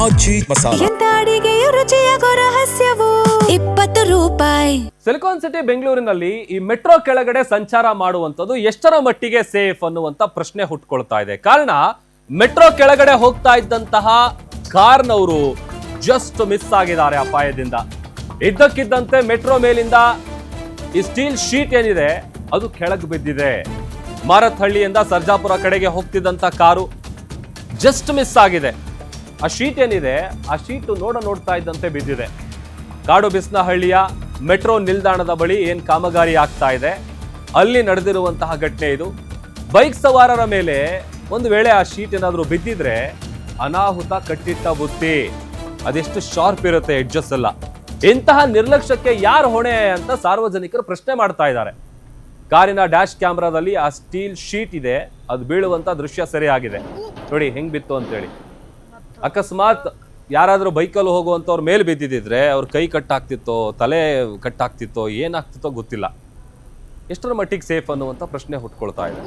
ಆಜಿ ಮಸಾಲ. ಎಂತ ಅಡಿಗೆಯ ರುಚಿಯಾಗೋ ರಹಸ್ಯವು 20 ರೂಪಾಯಿ. ಸಿಲಿಕಾನ್ ಸಿಟಿ ಬೆಂಗಳೂರಿನಲ್ಲಿ ಈ ಮೆಟ್ರೋ ಕೆಳಗಡೆ ಸಂಚಾರ ಮಾಡುವಂಥದ್ದು ಎಷ್ಟರ ಮಟ್ಟಿಗೆ ಸೇಫ್ ಅನ್ನುವಂತ ಪ್ರಶ್ನೆ ಹುಟ್ಕೊಳ್ತಾ ಇದೆ. ಕಾರಣ ಮೆಟ್ರೋ ಕೆಳಗಡೆ ಹೋಗ್ತಾ ಇದ್ದಂತಹ ಕಾರ್ನವರು ಜಸ್ಟ್ ಮಿಸ್ ಆಗಿದ್ದಾರೆ ಅಪಾಯದಿಂದ. ಇದ್ದಕ್ಕಿದ್ದಂತೆ ಮೆಟ್ರೋ ಮೇಲಿಂದ ಈ ಸ್ಟೀಲ್ ಶೀಟ್ ಏನಿದೆ ಅದು ಕೆಳಗೆ ಬಿದ್ದಿದೆ. ಮಾರತ್ಹಳ್ಳಿಯಿಂದ ಸರ್ಜಾಪುರ ಕಡೆಗೆ ಹೋಗ್ತಿದ್ದಂತ ಕಾರು ಜಸ್ಟ್ ಮಿಸ್ ಆಗಿದೆ. ಆ ಶೀಟ್ ಏನಿದೆ ಆ ಶೀಟು ನೋಡ್ತಾ ಇದ್ದಂತೆ ಬಿದ್ದಿದೆ. ಕಾಡುಬಿಸ್ನಹಳ್ಳಿಯ ಮೆಟ್ರೋ ನಿಲ್ದಾಣದ ಬಳಿ ಏನ್ ಕಾಮಗಾರಿ ಆಗ್ತಾ ಇದೆ ಅಲ್ಲಿ ನಡೆದಿರುವಂತಹ ಘಟನೆ ಇದು. ಬೈಕ್ ಸವಾರರ ಮೇಲೆ ಒಂದು ವೇಳೆ ಆ ಶೀಟ್ ಏನಾದರೂ ಬಿದ್ದಿದ್ರೆ ಅನಾಹುತ ಕಟ್ಟಿಟ್ಟ ಬುತ್ತಿ. ಅದೆಷ್ಟು ಶಾರ್ಪ್ ಇರುತ್ತೆ ಎಡ್ಜಸ್ ಎಲ್ಲ. ಇಂತಹ ನಿರ್ಲಕ್ಷ್ಯಕ್ಕೆ ಯಾರು ಹೊಣೆ ಅಂತ ಸಾರ್ವಜನಿಕರು ಪ್ರಶ್ನೆ ಮಾಡ್ತಾ ಇದ್ದಾರೆ. ಕಾರಿನ ಡ್ಯಾಶ್ ಕ್ಯಾಮ್ರಾದಲ್ಲಿ ಆ ಸ್ಟೀಲ್ ಶೀಟ್ ಇದೆ, ಅದು ಬೀಳುವಂತ ದೃಶ್ಯ ಸರಿಯಾಗಿದೆ. ನೋಡಿ ಹೆಂಗ್ ಬಿತ್ತು ಅಂತೇಳಿ. ಅಕಸ್ಮಾತ್ ಯಾರಾದ್ರೂ ಬೈಕಲ್ಲಿ ಹೋಗುವಂತವ್ರ ಮೇಲೆ ಬಿದ್ದಿದ್ರೆ ಅವ್ರ ಕೈ ಕಟ್ಟಾಗ್ತಿತ್ತೋ ತಲೆ ಕಟ್ಟಾಗ್ತಿತ್ತೋ ಏನಾಗ್ತಿತ್ತೋ ಗೊತ್ತಿಲ್ಲ. ಎಷ್ಟರ ಮಟ್ಟಿಗೆ ಸೇಫ್ ಅನ್ನುವಂತ ಪ್ರಶ್ನೆ ಹುಟ್ಕೊಳ್ತಾ ಇದೆ.